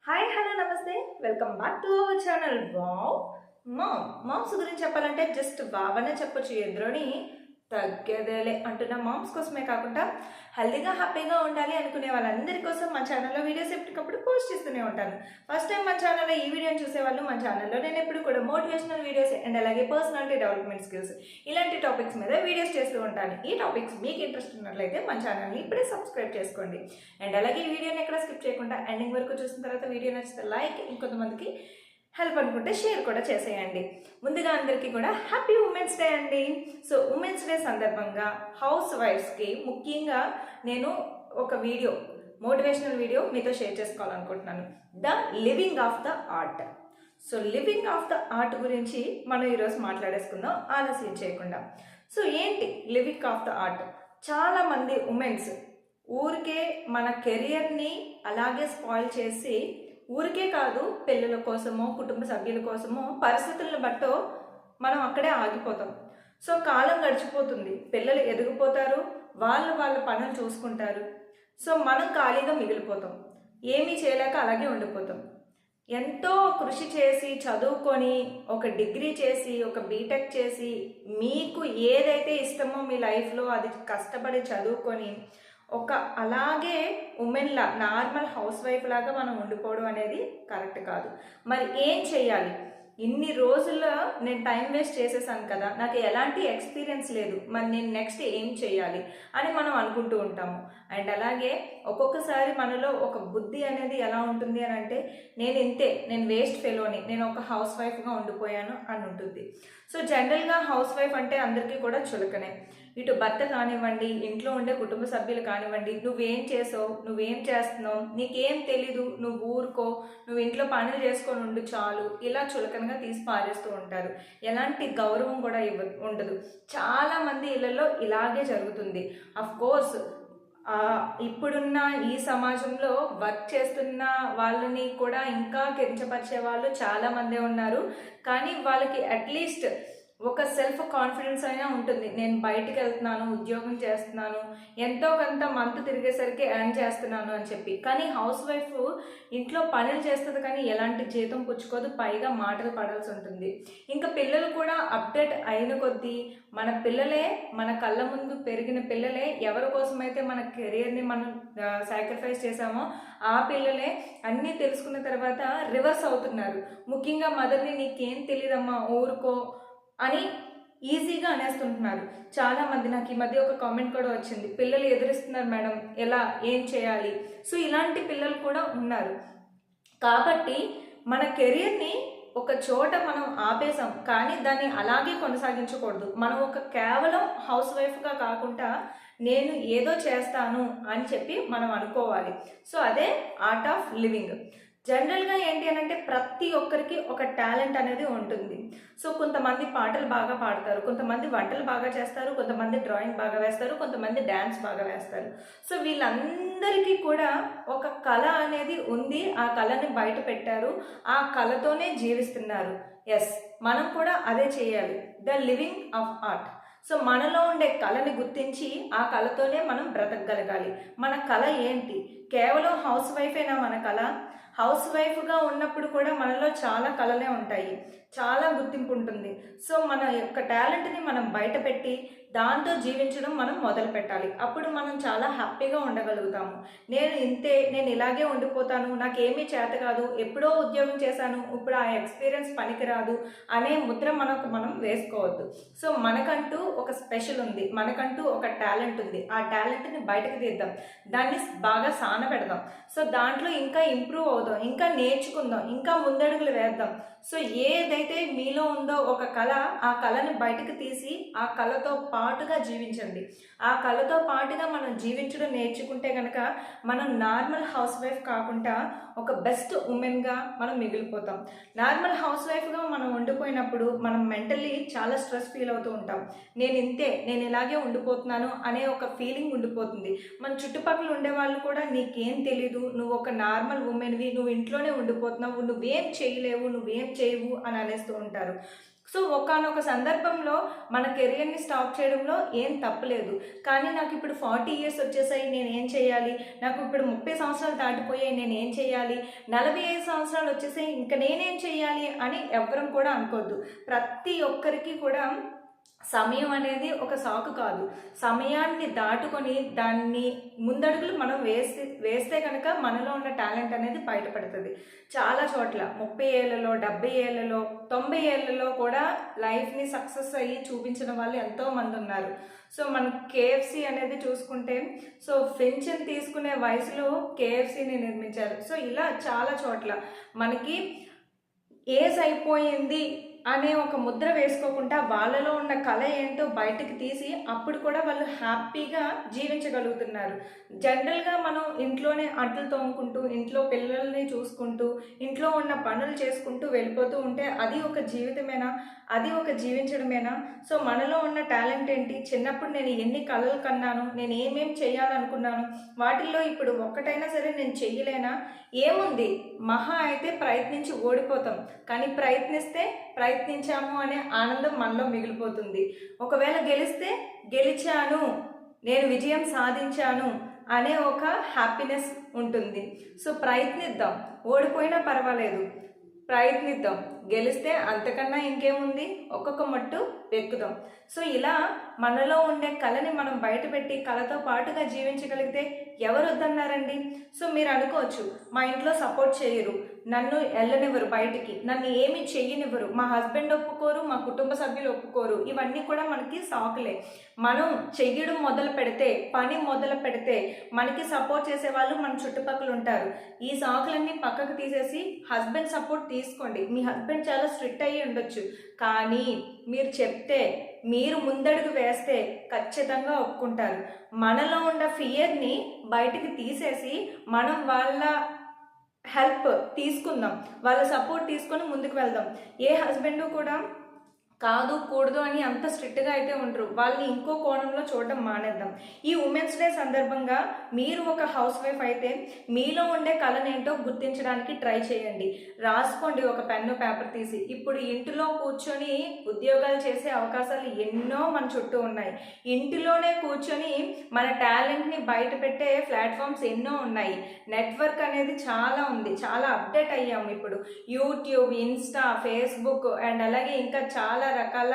Hi hello నమస్తే welcome back to our channel. Wow moms గురించి చెప్పాలంటే జస్ట్ బాగానే చెప్పొచ్చు. ఎదురుని తగ్గేదేలే అంటున్న మామ్స్ కోసమే కాకుండా హెల్తీగా హ్యాపీగా ఉండాలి అనుకునే వాళ్ళందరి కోసం మన ఛానల్లో వీడియోస్ ఎప్పటికప్పుడు పోస్ట్ చేస్తూనే ఉంటాను. ఫస్ట్ టైం మన ఛానల్లో ఈ వీడియోని చూసేవాళ్ళు మన ఛానల్లో నేను ఎప్పుడు కూడా మోటివేషనల్ వీడియోస్ అండ్ అలాగే పర్సనాలిటీ డెవలప్మెంట్ స్కిల్స్ ఇలాంటి టాపిక్స్ మీద వీడియోస్ చేస్తూ ఉంటాను. ఈ టాపిక్స్ మీకు ఇంట్రెస్ట్ ఉన్నట్లయితే మన ఛానల్ని ఇప్పుడే సబ్స్క్రైబ్ చేసుకోండి. అండ్ అలాగే ఈ వీడియోని ఎక్కడ స్కిప్ చేయకుండా ఎండింగ్ వరకు చూసిన తర్వాత వీడియో నచ్చితే లైక్, ఇంకొంతమందికి హెల్ప్ అనుకుంటే షేర్ కూడా చేసేయండి. ముందుగా అందరికీ కూడా హ్యాపీ ఉమెన్స్ డే అండి. సో ఉమెన్స్ డే సందర్భంగా హౌస్ వైఫ్స్కి ముఖ్యంగా నేను ఒక వీడియో, మోటివేషనల్ వీడియో మీతో షేర్ చేసుకోవాలనుకుంటున్నాను. The living of the art. So living of the art గురించి మనం ఈరోజు మాట్లాడేసుకుందాం ఆలస్యం చేయకుండా. సో ఏంటి లివింగ్ ఆఫ్ ద ఆర్ట్? చాలామంది ఉమెన్స్ ఊరికే మన కెరియర్ని అలాగే స్పాయిల్ చేసి, ఊరికే కాదు పిల్లల కోసమో కుటుంబ సభ్యుల కోసమో పరిస్థితులను బట్టో మనం అక్కడే ఆగిపోతాం. సో కాలం గడిచిపోతుంది, పిల్లలు ఎదిగిపోతారు, వాళ్ళ పనులు చూసుకుంటారు. సో మనం ఖాళీగా మిగిలిపోతాం, ఏమీ చేయలేక అలాగే ఉండిపోతాం. ఎంతో కృషి చేసి చదువుకొని ఒక డిగ్రీ చేసి ఒక బీటెక్ చేసి మీకు ఏదైతే ఇష్టమో మీ లైఫ్లో అది కష్టపడి చదువుకొని ఒక అలాగే ఉమెన్లా నార్మల్ హౌస్ వైఫ్ లాగా మనం ఉండిపోవడం అనేది కరెక్ట్ కాదు. మరి ఏం చేయాలి? ఇన్ని రోజుల్లో నేను టైం వేస్ట్ చేసేసాను కదా, నాకు ఎలాంటి ఎక్స్పీరియన్స్ లేదు, మరి నేను నెక్స్ట్ ఏం చేయాలి అని మనం అనుకుంటూ ఉంటాము. అండ్ అలాగే ఒక్కొక్కసారి మనలో ఒక బుద్ధి అనేది ఎలా ఉంటుంది అని అంటే, నేను ఇంతే, నేను వేస్ట్ ఫెలోని, నేను ఒక హౌస్ వైఫ్గా ఉండిపోయాను అని ఉంటుంది. సో జనరల్గా హౌస్ వైఫ్ అంటే అందరికీ కూడా చులకనే. ఇటు భర్త కానివ్వండి, ఇంట్లో ఉండే కుటుంబ సభ్యులు కానివ్వండి, నువ్వేం చేసావు, నువ్వేం చేస్తున్నావు, నీకేం తెలీదు, నువ్వు ఊరుకో, నువ్వు ఇంట్లో పనులు చేసుకొని ఉండు చాలు, ఇలా చులకనగా తీసి పారేస్తూ ఉంటారు. ఎలాంటి గౌరవం కూడా ఉండదు. చాలామంది ఇళ్లలో ఇలాగే జరుగుతుంది. అఫ్ కోర్స్ ఇప్పుడున్న ఈ సమాజంలో వర్క్ చేస్తున్న వాళ్ళని కూడా ఇంకా కించపరిచే వాళ్ళు చాలామందే ఉన్నారు. కానీ వాళ్ళకి అట్లీస్ట్ ఒక సెల్ఫ్ కాన్ఫిడెన్స్ అయినా ఉంటుంది. నేను బయటికి వెళ్తున్నాను, ఉద్యోగం చేస్తున్నాను, ఎంతో కొంత మంత్ తిరిగేసరికి ఎర్న్ చేస్తున్నాను అని చెప్పి. కానీ హౌస్ వైఫ్ ఇంట్లో పనులు చేస్తుంది కానీ ఎలాంటి జీతం పుచ్చుకోదు, పైగా మాటలు పడాల్సి ఉంటుంది. ఇంకా పిల్లలు కూడా అప్డేట్ అయిన కొద్దీ మన పిల్లలే, మన కళ్ళ ముందు పెరిగిన పిల్లలే, ఎవరి కోసమైతే మన కెరియర్ని మనం సాక్రిఫైస్ చేసామో ఆ పిల్లలే అన్నీ తెలుసుకున్న తర్వాత రివర్స్ అవుతున్నారు. ముఖ్యంగా మదర్ని నీకేం తెలియదమ్మా ఊరుకో అని ఈజీగా అనేస్తుంటున్నారు చాలామంది. నాకు ఈ మధ్య ఒక కామెంట్ కూడా వచ్చింది, పిల్లలు ఎదురిస్తున్నారు మేడం, ఎలా, ఏం చేయాలి? సో ఇలాంటి పిల్లలు కూడా ఉన్నారు. కాబట్టి మన కెరియర్ని ఒక చోట మనం ఆపేసాం, కానీ దాన్ని అలాగే కొనసాగించకూడదు. మనం ఒక కేవలం హౌస్ వైఫ్గా కాకుండా నేను ఏదో చేస్తాను అని చెప్పి మనం అనుకోవాలి. సో అదే ఆర్ట్ ఆఫ్ లివింగ్. జనరల్గా ఏంటి అని అంటే ప్రతి ఒక్కరికి ఒక టాలెంట్ అనేది ఉంటుంది. సో కొంతమంది పాటలు బాగా పాడతారు, కొంతమంది వంటలు బాగా చేస్తారు, కొంతమంది డ్రాయింగ్ బాగా వేస్తారు, కొంతమంది డ్యాన్స్ బాగా వేస్తారు. సో వీళ్ళందరికీ కూడా ఒక కళ అనేది ఉంది, ఆ కళని బయట పెట్టారు, ఆ కళతోనే జీవిస్తున్నారు. ఎస్, మనం కూడా అదే చేయాలి, the living of art. So మనలో ఉండే కళని గుర్తించి ఆ కళతోనే మనం బ్రతకగలగాలి. మన కళ ఏంటి? కేవలం హౌస్ వైఫేనా మన కళ? హౌస్ వైఫ్గా ఉన్నప్పుడు కూడా మనలో చాలా కళలే ఉంటాయి, చాలా గుర్తింపు ఉంటుంది. సో మన యొక్క టాలెంట్ని మనం బయట పెట్టి దాంతో జీవించడం మనం మొదలు పెట్టాలి. అప్పుడు మనం చాలా హ్యాపీగా ఉండగలుగుతాము. నేను ఇంతే, నేను ఇలాగే ఉండిపోతాను, నాకేమీ చేత కాదు, ఎప్పుడో ఉద్యోగం చేశాను, ఇప్పుడు ఆ ఎక్స్పీరియన్స్ పనికిరాదు అనే ముద్ర మనం వేసుకోవద్దు. సో మనకంటూ ఒక స్పెషల్ ఉంది, మనకంటూ ఒక టాలెంట్ ఉంది, ఆ టాలెంట్ని బయటకు తీద్దాం, దాన్ని బాగా సానపెడదాం. సో దాంట్లో ఇంకా ఇంప్రూవ్ అవుదాం, ఇంకా నేర్చుకుందాం, ఇంకా ముందడుగులు వేద్దాం. సో ఏదైతే మీలో ఉందో ఒక కళ, ఆ కళని బయటకు తీసి ఆ కళతో పాటుగా జీవించండి. ఆ కళతో పాటుగా మనం జీవించడం నేర్చుకుంటే కనుక మనం నార్మల్ హౌస్ వైఫ్ కాకుండా ఒక బెస్ట్ ఉమెన్గా మనం మిగిలిపోతాం. నార్మల్ హౌస్ వైఫ్గా మనం ఉండిపోయినప్పుడు మనం మెంటల్లీ చాలా స్ట్రెస్ ఫీల్ అవుతూ ఉంటాం. నేను ఇంతే, నేను ఇలాగే ఉండిపోతున్నాను అనే ఒక ఫీలింగ్ ఉండిపోతుంది. మన చుట్టుపక్కల ఉండే వాళ్ళు కూడా నీకేం తెలీదు, నువ్వు ఒక నార్మల్ ఉమెన్వి, నువ్వు ఇంట్లోనే ఉండిపోతున్నావు, నువ్వేం చేయలేవు, నువ్వేం చేయవు అని అనేస్తూ ఉంటారు. సో ఒకానొక సందర్భంలో మన కెరియర్ని స్టాప్ చేయడంలో ఏం తప్పులేదు. కానీ నాకు ఇప్పుడు 40 ఇయర్స్ వచ్చేసాయి, నేను ఏం చేయాలి? నాకు ఇప్పుడు 30 సంవత్సరాలు దాటిపోయాయి, నేను ఏం చేయాలి? 45 సంవత్సరాలు వచ్చేసాయి, ఇంకా నేనేం చేయాలి అని ఎవ్వరం కూడా అనుకోవద్దు. ప్రతి ఒక్కరికి కూడా సమయం అనేది ఒక సాకు కాదు. సమయాన్ని దాటుకొని దాన్ని ముందడుగులు మనం వేస్తే కనుక మనలో ఉన్న టాలెంట్ అనేది బయటపడుతుంది. చాలా చోట్ల 30 ఏళ్లలో, 70 ఏళ్లలో, 90 ఏళ్లలో కూడా లైఫ్ని సక్సెస్ అయ్యి చూపించిన వాళ్ళు ఎంతోమంది ఉన్నారు. సో మనం కేఎఫ్సి అనేది చూసుకుంటే, సో పెన్షన్ తీసుకునే వయసులో కేఎఫ్సిని నిర్మించారు. సో ఇలా చాలా చోట్ల మనకి ఏజ్ అయిపోయింది అనే ఒక ముద్ర వేసుకోకుండా వాళ్ళలో ఉన్న కళ ఏంటో బయటకు తీసి అప్పుడు కూడా వాళ్ళు హ్యాపీగా జీవించగలుగుతున్నారు. జనరల్గా మనం ఇంట్లోనే అంట్లు తోముకుంటూ, ఇంట్లో పిల్లల్ని చూసుకుంటూ, ఇంట్లో ఉన్న పనులు చేసుకుంటూ వెళ్ళిపోతూ ఉంటే అది ఒక జీవితమేనా? అది ఒక జీవించడమేనా? సో మనలో ఉన్న టాలెంట్ ఏంటి? చిన్నప్పుడు నేను ఎన్ని కళలు కన్నాను, నేను ఏమేం చేయాలనుకున్నాను, వాటిల్లో ఇప్పుడు ఒక్కటైనా సరే నేను చెయ్యలేనా? ఏముంది, మహా అయితే ప్రయత్నించి ఓడిపోతాం, కానీ ప్రయత్నించాము అనే ఆనందం మనలో మిగిలిపోతుంది. ఒకవేళ గెలిస్తే గెలిచాను, నేను విజయం సాధించాను అనే ఒక హ్యాపీనెస్ ఉంటుంది. సో ప్రయత్నిద్దాం, ఓడిపోయినా పర్వాలేదు, ప్రయత్నిద్దాం. గెలిస్తే అంతకన్నా ఇంకేముంది, ఒక్కొక్క మట్టు ఎక్కుదాం. సో ఇలా మనలో ఉండే కళని మనం బయటపెట్టి కళతో పాటుగా జీవించగలిగితే ఎవరు వద్దన్నారండి? సో మీరు అనుకోవచ్చు, మా ఇంట్లో సపోర్ట్ చేయరు, నన్ను వెళ్ళనివ్వరు బయటికి, నన్ను ఏమి చెయ్యనివ్వరు, మా హస్బెండ్ ఒప్పుకోరు, మా కుటుంబ సభ్యులు ఒప్పుకోరు. ఇవన్నీ కూడా మనకి సాకులే. మనం చెయ్యడం మొదలు పెడితే, పని మొదలు పెడితే మనకి సపోర్ట్ చేసే వాళ్ళు మన చుట్టుపక్కల ఉంటారు. ఈ సాకులన్నీ పక్కకు తీసేసి హస్బెండ్ సపోర్ట్ తీసుకోండి. మీ హస్బెండ్ చాలా స్ట్రిక్ట్ అయ్యి ఉండొచ్చు, కానీ మీరు చెప్తే, మీరు ముందడుగు వేస్తే ఖచ్చితంగా ఒప్పుకుంటారు. మనలో ఉన్న ఫియర్ని బయటికి తీసేసి మనం వాళ్ళ హెల్ప్ తీసుకుందాం, వాళ్ళ సపోర్ట్ తీసుకొని ముందుకు వెళ్దాం. ఏ హస్బెండ్ కూడా కాదు కూడదు అని అంత స్ట్రిక్ట్గా అయితే ఉండరు. వాళ్ళని ఇంకో కోణంలో చూడడం మానేద్దాం. ఈ ఉమెన్స్ డే సందర్భంగా మీరు ఒక హౌస్ వైఫ్ అయితే మీలో ఉండే కళనేంటో గుర్తించడానికి ట్రై చేయండి. రాసుకోండి ఒక పెన్ను పేపర్ తీసి. ఇప్పుడు ఇంటిలో కూర్చొని ఉద్యోగాలు చేసే అవకాశాలు ఎన్నో మన చుట్టూ ఉన్నాయి. ఇంటిలోనే కూర్చొని మన టాలెంట్ని బయట పెట్టే ప్లాట్ఫామ్స్ ఎన్నో ఉన్నాయి. నెట్వర్క్ అనేది చాలా ఉంది, చాలా అప్డేట్ అయ్యాము ఇప్పుడు. యూట్యూబ్, ఇన్స్టా, ఫేస్బుక్ అండ్ అలాగే ఇంకా చాలా రకాల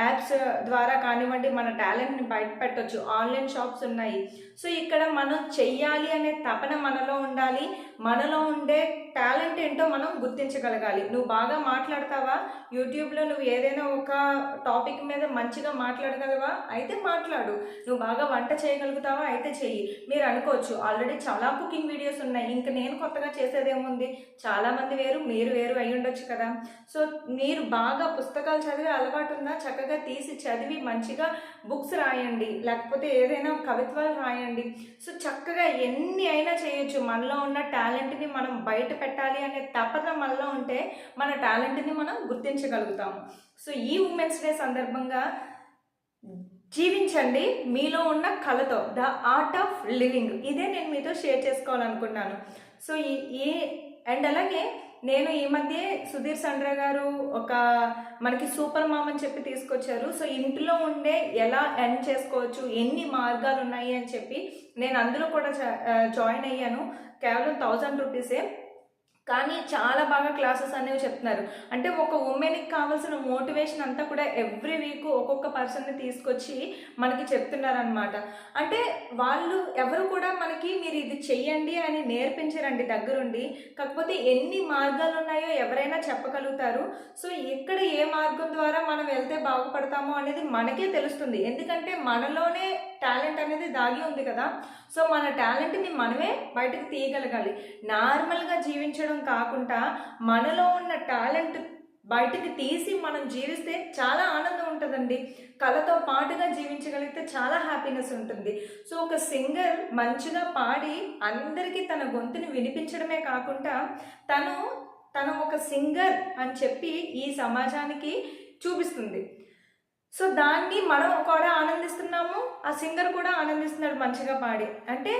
యాప్స్ ద్వారా కానివ్వండి మన టాలెంట్ని బయట పెట్టవచ్చు. ఆన్లైన్ షాప్స్ ఉన్నాయి. సో ఇక్కడ మనం చెయ్యాలి అనే తపన మనలో ఉండాలి. మనలో ఉండే టాలెంట్ ఏంటో మనం గుర్తించగలగాలి. నువ్వు బాగా మాట్లాడతావా? యూట్యూబ్లో నువ్వు ఏదైనా ఒక టాపిక్ మీద మంచిగా మాట్లాడగలవా? అయితే మాట్లాడు. నువ్వు బాగా వంట చేయగలుగుతావా? అయితే చెయ్యి. మీరు అనుకోవచ్చు, ఆల్రెడీ చాలా కుకింగ్ వీడియోస్ ఉన్నాయి, ఇంకా నేను కొత్తగా చేసేదేముంది, చాలామంది వేరు మీరు వేరు అయి ఉండొచ్చు కదా. సో మీరు బాగా పుస్తకాలు చదివే అలవాటు ఉందా? చక్కగా తీసి చదివి మంచిగా బుక్స్ రాయండి, లేకపోతే ఏదైనా కవిత్వాలు రాయండి. సో చక్కగా ఎన్ని అయినా చేయొచ్చు. మనలో ఉన్న టాలెంట్ని మనం బయట పెట్టాలి అనే తపన మనలో ఉంటే మన టాలెంట్ని మనం గుర్తించగలుగుతాము. సో ఈ ఉమెన్స్ డే సందర్భంగా జీవించండి మీలో ఉన్న కళతో. ద ఆర్ట్ ఆఫ్ లివింగ్, ఇదే నేను మీతో షేర్ చేసుకోవాలనుకున్నాను. సో అండ్ అలాగే నేను ఈ మధ్య సుధీర్ సండ్ర గారు ఒక మనకి సూపర్ మామ్ అని చెప్పి తీసుకొచ్చారు. సో ఇంట్లో ఉండే ఎలా ఎర్న్ చేసుకోవచ్చు, ఎన్ని మార్గాలు ఉన్నాయి అని చెప్పి నేను అందులో కూడా జాయిన్ అయ్యాను. కేవలం 1000 రూపీసే, కానీ చాలా బాగా క్లాసెస్ అనేవి చెప్తున్నారు. అంటే ఒక ఉమెన్కి కావాల్సిన మోటివేషన్ అంతా కూడా ఎవ్రీ వీక్ ఒక్కొక్క పర్సన్ని తీసుకొచ్చి మనకి చెప్తున్నారనమాట. అంటే వాళ్ళు ఎవరు కూడా మనకి మీరు ఇది చెయ్యండి అని నేర్పించరండి దగ్గరుండి. కాకపోతే ఎన్ని మార్గాలు ఉన్నాయో ఎవరైనా చెప్పగలుగుతారు. సో ఎక్కడ ఏ మార్గం ద్వారా మనం వెళ్తే బాగుపడతామో అనేది మనకే తెలుస్తుంది. ఎందుకంటే మనలోనే టాలెంట్ అనేది దాగి ఉంది కదా. సో మన టాలెంట్ని మనమే బయటకు తీయగలగాలి. నార్మల్గా జీవించడం కాకుండా మనలో ఉన్న టాలెంట్ బయటకు తీసి మనం జీవిస్తే చాలా ఆనందం ఉంటుందండి. కళతో పాటుగా జీవించగలిగితే చాలా హ్యాపీనెస్ ఉంటుంది. సో ఒక సింగర్ మంచిగా పాడి అందరికీ తన గొంతుని వినిపించడమే కాకుండా తను ఒక సింగర్ అని చెప్పి ఈ సమాజానికి చూపిస్తుంది. సో దాన్ని మనం కూడా ఆనందిస్తున్నాము, ఆ సింగర్ కూడా ఆనందిస్తున్నాడు మంచిగా పాడి. అంటే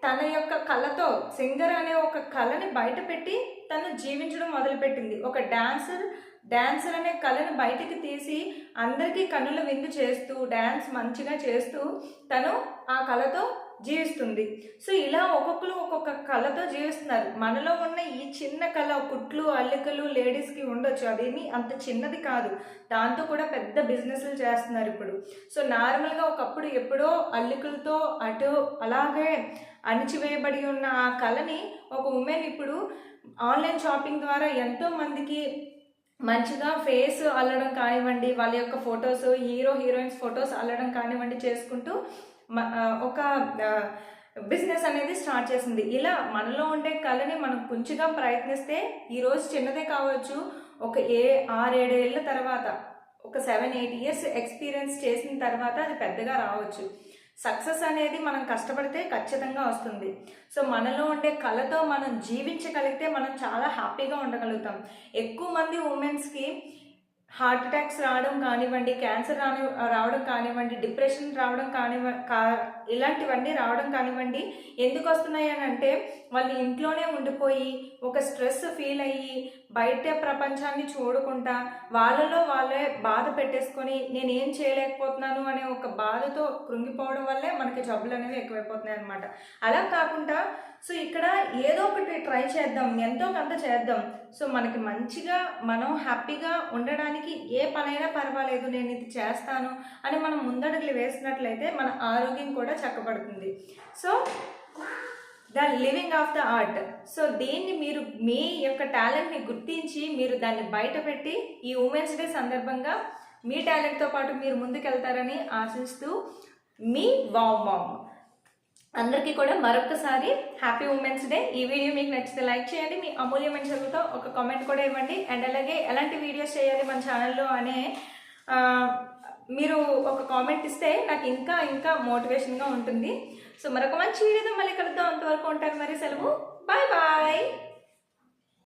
తన యొక్క కళతో సింగర్ అనే ఒక కళని బయట పెట్టి తను జీవించడం మొదలుపెట్టింది. ఒక డాన్సర్ అనే కళను బయటికి తీసి అందరికీ కన్నుల విందు చేస్తూ డ్యాన్స్ మంచిగా చేస్తూ తను ఆ కళతో జీవిస్తుంది. సో ఇలా ఒక్కొక్కరు ఒక్కొక్క కళతో జీవిస్తున్నారు. మనలో ఉన్న ఈ చిన్న కళ, కుట్లు అల్లికలు లేడీస్కి ఉండొచ్చు, అదేమి అంత చిన్నది కాదు, దాంతో కూడా పెద్ద బిజినెస్లు చేస్తున్నారు ఇప్పుడు. సో నార్మల్గా ఒకప్పుడు ఎప్పుడో అల్లికలతో అటు అలాగే అణిచివేయబడి ఉన్న ఆ కళని ఒక ఉమెన్ ఇప్పుడు ఆన్లైన్ షాపింగ్ ద్వారా ఎంతో మందికి మంచిగా ఫేస్ అల్లడం కానివ్వండి, వాళ్ళ యొక్క ఫొటోస్, హీరోయిన్స్ ఫొటోస్ అల్లడం కానివ్వండి చేసుకుంటూ ఒక బిజినెస్ అనేది స్టార్ట్ చేసింది. ఇలా మనలో ఉండే కళని మనం కొంచెంగా ప్రయత్నిస్తే ఈరోజు చిన్నదే కావచ్చు, ఒక 6-7 ఏళ్ళ తర్వాత, ఒక 7-8 ఇయర్స్ ఎక్స్పీరియన్స్ చేసిన తర్వాత అది పెద్దగా రావచ్చు. సక్సెస్ అనేది మనం కష్టపడితే ఖచ్చితంగా వస్తుంది. సో మనలో ఉండే కళతో మనం జీవించగలిగితే మనం చాలా హ్యాపీగా ఉండగలుగుతాం. ఎక్కువ మంది ఉమెన్స్కి హార్ట్ అటాక్స్ రావడం కానివ్వండి, క్యాన్సర్ రావడం కానివ్వండి, డిప్రెషన్ రావడం ఇలాంటివన్నీ రావడం కానివ్వండి ఎందుకు వస్తున్నాయి అని అంటే వాళ్ళు ఇంట్లోనే ఉండిపోయి ఒక స్ట్రెస్ ఫీల్ అయ్యి బయట ప్రపంచాన్ని చూడకుండా వాళ్ళలో వాళ్ళే బాధ పెట్టేసుకొని నేనేం చేయలేకపోతున్నాను అనే ఒక బాధతో కృంగిపోవడం వల్లే మనకి జబ్బులు అనేవి ఎక్కువైపోతున్నాయి అనమాట. అలా కాకుండా సో ఇక్కడ ఏదో ఒకటి ట్రై చేద్దాం, ఎంతో కొంత చేద్దాం. సో మనకి మంచిగా మనం హ్యాపీగా ఉండడానికి ఏ పనైనా పర్వాలేదు, నేను ఇది చేస్తాను అని మనం ముందడుగులు వేసినట్లయితే మన ఆరోగ్యం కూడా చక్కబడుతుంది. So the living of the art. So దీన్ని మీరు మీ యొక్క టాలెంట్ని గుర్తించి మీరు దాన్ని బయట పెట్టి ఈ ఉమెన్స్ డే సందర్భంగా మీ టాలెంట్తో పాటు మీరు ముందుకెళ్తారని ఆశిస్తూ మీ వావ్ మామ్. అందరికీ కూడా మరొకసారి హ్యాపీ ఉమెన్స్ డే. ఈ వీడియో మీకు నచ్చితే లైక్ చేయండి, మీ అమూల్యమైన చదువుతో ఒక కామెంట్ కూడా ఇవ్వండి. అండ్ అలాగే ఎలాంటి వీడియోస్ చేయాలి మన ఛానల్లో అనే మీరు ఒక కామెంట్ ఇస్తే నాకు ఇంకా ఇంకా మోటివేషన్గా ఉంటుంది. సో మరొక మంచి వీడియోతో మళ్ళీ కలుద్దాం. అంతవరకు ఉంటాను మరి, సెలవు, బాయ్ బాయ్.